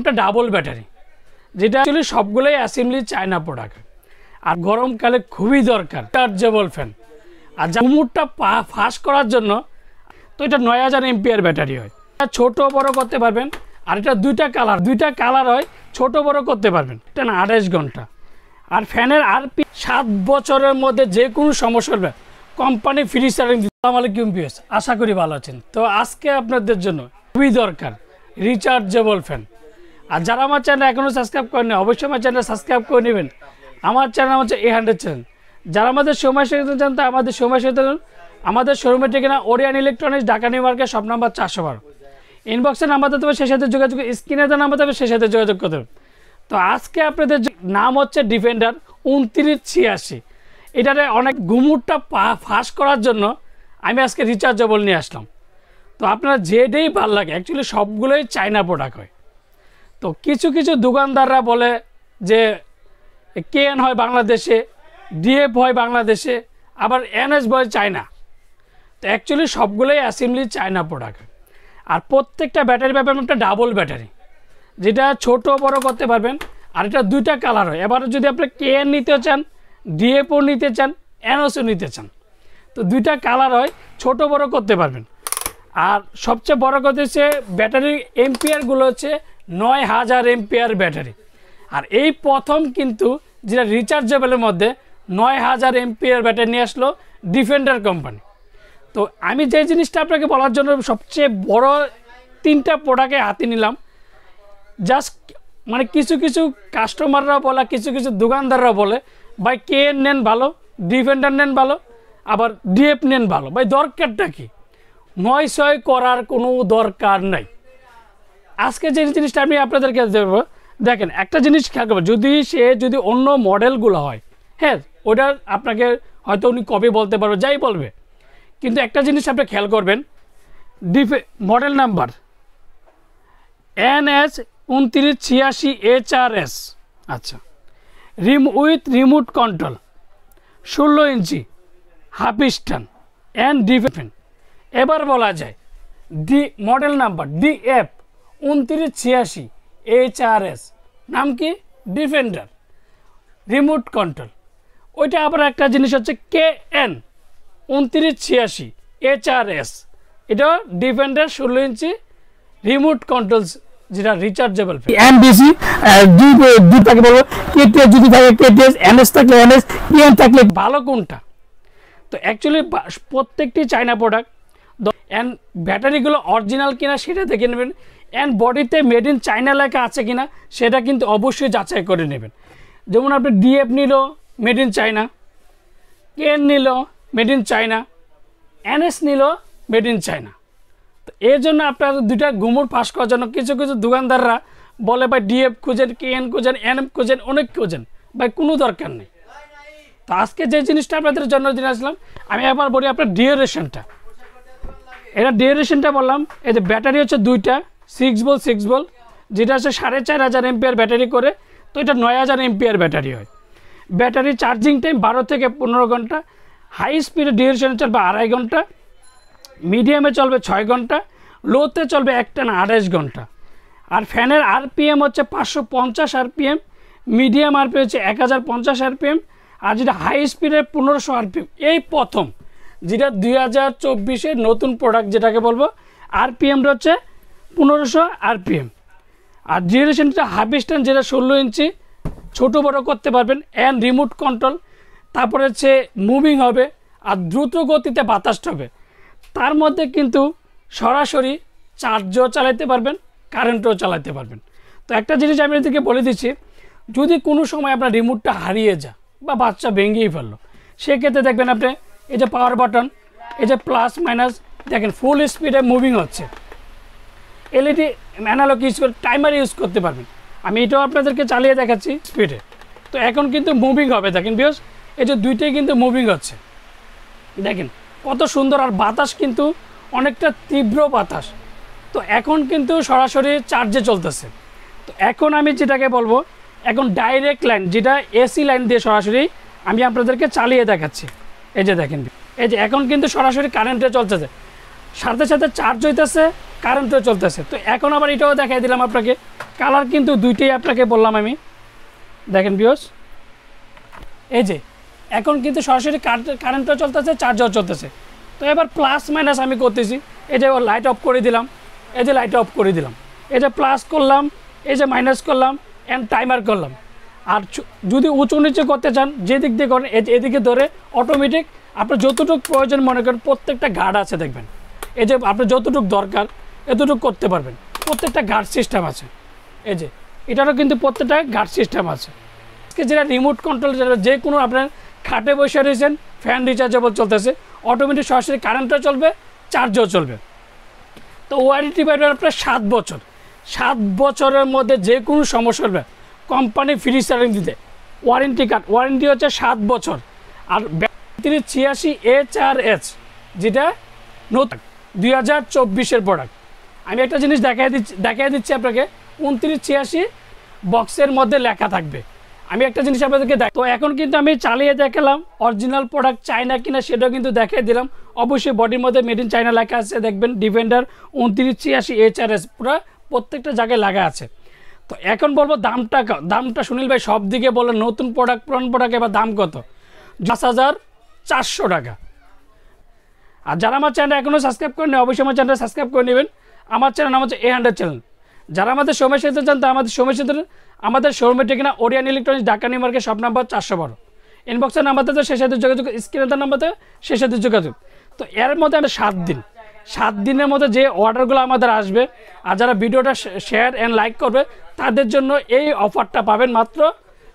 একটা double battery, যেটা actually সবগুলোই অ্যাসেম্বলি চায়না প্রোডাক্ট। আর গরমকালে খুবই দরকার চার্জেবল ফ্যান। আর ঘুমুরটা ফাঁস করার জন্য তো এটা 9000 এমপিআর ব্যাটারি হয়, ছোট বড় করতে পারবেন। আর এটা দুইটা কালার হয়, ছোট বড় করতে পারবেন। এটা না 28 ঘন্টা। আর ফ্যানের আরপি 7 বছরের মধ্যে যে কোনো সমস্যা হবে কোম্পানি ফ্রি সার্ভিস। আসসালামু আলাইকুম ভিউয়ার্স, আশা করি ভালো আছেন। তো আজকে আপনাদের জন্য খুবই দরকার রিচার্জেবল ফ্যান। আর যারা আমার চ্যানেল এখনও সাবস্ক্রাইব করেন অবশ্যই আমার চ্যানেল সাবস্ক্রাইব করে নেবেন। আমার চ্যানেল হচ্ছে A100 চ্যানেল। যারা আমাদের সময় সাথে জানতে আমাদের সময় সাথে আমাদের শোরুমের ঠিকানা Orion electronics, Dhaka new market, shop number 412। ইনবক্সে নাম্বার দিতে হবে, সেই সাথে যোগাযোগ, স্ক্রিনে যে নাম্বার দেবে সেই সাথে যোগাযোগ করতে হবে। তো আজকে আপনাদের নাম হচ্ছে ডিফেন্ডার 2986। এটারে অনেক ঘুমুরটা ফাঁস করার জন্য আমি আজকে রিচার্জেবল নিয়ে আসলাম। তো আপনার যেটাই ভালো লাগে, অ্যাকচুয়ালি সবগুলোই চায়না প্রোডাক্ট হয়। তো কিছু কিছু দোকানদাররা বলে যে কেএন হয় বাংলাদেশে, ডিএফ হয় বাংলাদেশে, আবার এনএস হয় চায়না। তো অ্যাকচুয়ালি সবগুলোই অ্যাসেম্বলি চায়না প্রোডাক্ট। আর প্রত্যেকটা ব্যাটারি ব্যাপারে একটা ডাবল ব্যাটারি, যেটা ছোট বড় করতে পারবেন। আর এটা দুইটা কালার হয়। এবার যদি আপনি কেএন নিতে চান, ডিএফও নিতে চান, এনএসও নিতে চান, তো দুইটা কালার হয়, ছোট বড় করতে পারবেন। আর সবচেয়ে বড় কথা হচ্ছে ব্যাটারির এমপিআরগুলো হচ্ছে 9000 এমপিআর ব্যাটারি। আর এই প্রথম কিন্তু যেটা রিচার্জেবলের মধ্যে 9000 এমপিআর ব্যাটারি নিয়ে আসলো ডিফেন্ডার কোম্পানি। তো আমি যে জিনিসটা আপনাকে বলার জন্য সবচেয়ে বড় 3টা প্রোডাক্টে হাতে নিলাম। জাস্ট মানে কিছু কিছু কাস্টমাররা বলে, কিছু কিছু দোকানদাররা বলে ভাই কেএন নেন ভালো, ডিফেন্ডার নেন ভালো, আবার ডিএফ নেন ভালো। ভাই দরকারটা কি? 9-6 করার কোনো দরকার নাই। আজকে যে জিনিসটা আমি আপনাদেরকে দেবো, দেখেন একটা জিনিস খেয়াল করবেন, যদি অন্য মডেলগুলো হয়, হ্যাঁ ওটা আপনাকে হয়তো উনি কবে বলতে পারবে, যাই বলবে। কিন্তু একটা জিনিস আপনি খেয়াল করবেন, মডেল নাম্বার NS 2986 HRS। আচ্ছা, with remote control, 16 inch half stand and ডিফেন। এবার বলা যায় মডেল নাম্বার DF 2986 HRS, নাম কি? Defender, remote control. ওইটা আবার একটা জিনিস হচ্ছে KN 2986 HRS, এটা ডিফেন্ডার 16 ইঞ্চি রিমোট কন্ট্রোলস, যেটা রিচার্জেবল। এনডিসি দুটাকে বলবো, কেটিএস যদি থাকে কেটিএস, এনএস থাকলে এনএস, কেএন থাকলে ভালো কোনটা? তো অ্যাকচুয়ালি প্রত্যেকটি চায়না প্রোডাক্ট। অ্যান্ড ব্যাটারিগুলো অরিজিনাল কিনা সেটা দেখে নেবেন। অ্যান্ড বডিতে মেড ইন চায়না লেখা আছে কিনা সেটা কিন্তু অবশ্যই যাচাই করে নেবেন। যেমন আপনি ডিএফ নিল মেড ইন চায়না, কেএন নিল মেড ইন চায়না, এনএস নিল মেড ইন চায়না। তো এর জন্য আপনার দুইটা ঘুমুর ফাঁস করার জন্য কিছু কিছু দোকানদাররা বলে ভাই ডিএফ খুঁজেন, কেএন খুঁজেন, এনএম খুঁজেন, অনেক খুঁজেন। ভাই কোনো দরকার নেই। তো আজকে যে জিনিসটা আপনাদের জন্য দিন আসলাম, আমি একবার বলি আপনার ডিউরেশনটা। এটা ডিউরেশনটা বললাম, এই যে ব্যাটারি হচ্ছে দুইটা 6 ভোল্ট, যেটা হচ্ছে 4500 এমপিআর ব্যাটারি করে। তো এটা 9000 এমপিআর ব্যাটারি হয়। ব্যাটারি চার্জিং টাইম 12 থেকে 15 ঘন্টা। হাই স্পিডে ডিউরেশনে চলবে 2.5 ঘন্টা, মিডিয়ামে চলবে 6 ঘন্টা, লোতে চলবে একটানা 28 ঘন্টা। আর ফ্যানের আরপিএম হচ্ছে 550 আরপিএম, মিডিয়াম আরপিএম হচ্ছে 1050 আরপিএম, আর যেটা হাই স্পিডের 1500 আরপিএম। এই প্রথম যেটা 2024-এর নতুন প্রোডাক্ট যেটাকে বলবো, আরপিএমটা হচ্ছে 1500 আরপিএম। আর ডিউরেশনটা হাফ স্ট্যান্ড, যেটা 16 ইঞ্চি, ছোটো বড়ো করতে পারবেন, অ্যান্ড রিমোট কন্ট্রোল। তারপরে হচ্ছে মুভিং হবে, আর দ্রুত গতিতে বাতাসটা হবে। তার মধ্যে কিন্তু সরাসরি চার্জও চালাতে পারবেন, কারেন্টও চালাতে পারবেন। তো একটা জিনিস আমি এদিকে বলে দিচ্ছি, যদি কোনো সময় আপনার রিমোটটা হারিয়ে যায় বা বাচ্চা ভেঙেই ফেললো, সেক্ষেত্রে দেখবেন আপনি এই যে পাওয়ার বাটন, এই যে প্লাস মাইনাস, দেখেন ফুল স্পিডে মুভিং হচ্ছে। এলইডি অ্যানালগ ইউজ করে টাইমার ইউজ করতে পারবেন। আমি এটাও আপনাদেরকে চালিয়ে দেখাচ্ছি স্পিডে। তো এখন কিন্তু মুভিং হবে, দেখেন বিকজ এই যে দুইটাই কিন্তু মুভিং হচ্ছে, দেখেন কত সুন্দর। আর বাতাস কিন্তু অনেকটা তীব্র বাতাস। তো এখন কিন্তু সরাসরি চার্জে চলতেছে। তো এখন আমি যেটাকে বলবো, এখন ডাইরেক্ট লাইন, যেটা এসি লাইন দিয়ে সরাসরি আমি আপনাদেরকে চালিয়ে দেখাচ্ছি। এই যে দেখেন, এই যে এখন কিন্তু সরাসরি কারেন্টে চলতেছে। সাথে সাথে চার্জ হইতেছে, কারেন্টও চলতেছে। তো এখন আবার এটাও দেখাই দিলাম আপনাকে, কালার কিন্তু দুইটাই আপনাকে বললাম আমি। দেখেন ভিউয়ার্স, এই যে এখন কিন্তু সরাসরি কারেন্টও চলতেছে, চার্জও চলতেছে। তো এবার প্লাস মাইনাস আমি করতেছি, এই যে লাইট অফ করে দিলাম, এই যে লাইট অফ করে দিলাম, এই যে প্লাস করলাম, এই যে মাইনাস করলাম, অ্যান্ড টাইমার করলাম। আর যদি উঁচু নিচে করতে চান, যে দিক দিয়ে করেন এদিকে ধরে অটোমেটিক আপনার যতটুকু প্রয়োজন মনে করেন, প্রত্যেকটা গার্ড আছে দেখবেন। এই যে আপনার যতটুকু দরকার এতটুকু করতে পারবেন, প্রত্যেকটা গার্ড সিস্টেম আছে। এই যে এটারও কিন্তু প্রত্যেকটা গার্ড সিস্টেম আছে। যেটা রিমোট কন্ট্রোল, যে কোনো আপনার খাটে বসে রয়েছেন, ফ্যান রিচার্জেবল চলতেছে, অটোমেটিক সরাসরি কারেন্টও চলবে, চার্জও চলবে। তো ওয়ারেন্টি পাবেন আপনার 7 বছর। 7 বছরের মধ্যে যে কোনো সমস্যা হবে কোম্পানি ফ্রি সার্ভিস দিতে, ওয়ারেন্টি কার্ড, ওয়ারেন্টি হচ্ছে 7 বছর। আর 3286 যেটা নতুন 2024-এর প্রোডাক্ট। আমি একটা জিনিস দেখাই দিচ্ছি আপনাকে, 2986 বক্সের মধ্যে লেখা থাকবে। আমি একটা জিনিস আপনাদেরকে তো এখন কিন্তু আমি চালিয়ে দেখালাম অরিজিনাল প্রোডাক্ট চায়না কিনা, সেটাও কিন্তু দেখিয়ে দিলাম। অবশ্যই বডির মধ্যে মেড ইন চায়না লেখা আছে, দেখবেন ডিফেন্ডার 2986 পুরো প্রত্যেকটা জায়গায় লাগা আছে। তো এখন বলবো দামটা সুনীল ভাই সব দিকে বলেন, নতুন প্রোডাক্ট পুরান প্রোডাক্ট এবার দাম কত? 10,400 টাকা। আর যারা আমার চ্যানেল এখনও সাবস্ক্রাইব করেন, অবশ্যই আমার চ্যানেলটা সাবস্ক্রাইব করে নেবেন। আমার চ্যানেল নাম হচ্ছে A100 চ্যানেল। যারা আমাদের সময় সাথে চান, তারা আমাদের সময় সাথে আমাদের শোরুমের ঠিকানা Orion electronics, Dhaka new market, shop number 412। ইনবক্সের নাম্বারতে তো সেই সাথে যোগাযোগ, স্ক্রিনের নাম্বারতে সেই সাথে যোগাযোগ। তো এর মধ্যে আমরা 7 দিনের মধ্যে যে অর্ডারগুলো আমাদের আসবে, আর যারা ভিডিওটা শেয়ার অ্যান্ড লাইক করবে, তাদের জন্য এই অফারটা পাবেন মাত্র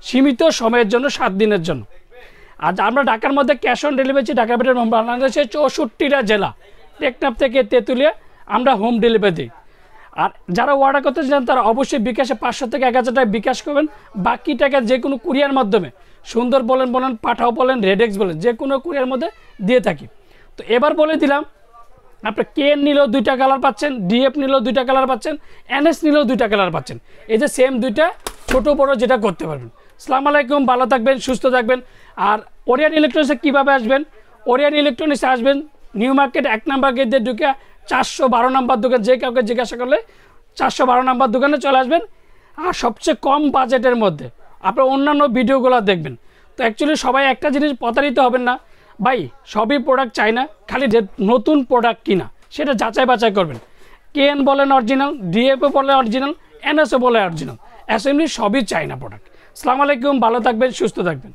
সীমিত সময়ের জন্য, 7 দিনের জন্য। আর আমরা ঢাকার মধ্যে ক্যাশ অন ডেলিভারি, ঢাকার ভিতরে বাংলাদেশের 64টা জেলা, টেকনাফ থেকে তেঁতুলিয়া আমরা হোম ডেলিভারি দিই। আর যারা অর্ডার করতে চান, তারা অবশ্যই বিকাশে 500 থেকে 1000 টাকা বিকাশ করবেন। বাকি টাকা যে কোনো কুরিয়ার মাধ্যমে, সুন্দর বলেন, পাঠাও বলেন, রেডেক্স বলেন, যে কোনো কুরিয়ার মধ্যে দিয়ে থাকি। তো এবার বলে দিলাম, আপনার কেন নিলেও 2টা কালার পাচ্ছেন, ডিএফ নিলেও 2টা কালার পাচ্ছেন, এনএস নিলেও 2টা কালার পাচ্ছেন। এই যে সেম 2টা ছোট বড় যেটা করতে পারবেন। আসসালামু আলাইকুম, ভালো থাকবেন, সুস্থ থাকবেন। আর ওরিয়ান ইলেকট্রনিক্সে কীভাবে আসবেন? ওরিয়ান ইলেকট্রনিক্সে আসবেন নিউ মার্কেট 1 নম্বর গেট দিয়ে ঢুকে 412 নম্বর দোকান, যে কাউকে জিজ্ঞাসা করলে 412 নম্বর দোকানে চলে আসবেন। আর সবচেয়ে কম বাজেটের মধ্যে আপনার অন্যান্য ভিডিওগুলো দেখবেন। তো অ্যাকচুয়ালি সবাই একটা জিনিস প্রতারিত হবেন না ভাই, সবই প্রোডাক্ট চাই না, খালি যে নতুন প্রোডাক্ট কিনা সেটা যাচাই বাছাই করবেন। কেএন বলেন অরিজিনাল, ডিএফও বলে অরিজিনাল, এনএসও বলে অরিজিনাল, অ্যাসেম্বলি সবই চাই না প্রোডাক্ট। আসসালামু আলাইকুম, ভালো থাকবেন, সুস্থ থাকবেন।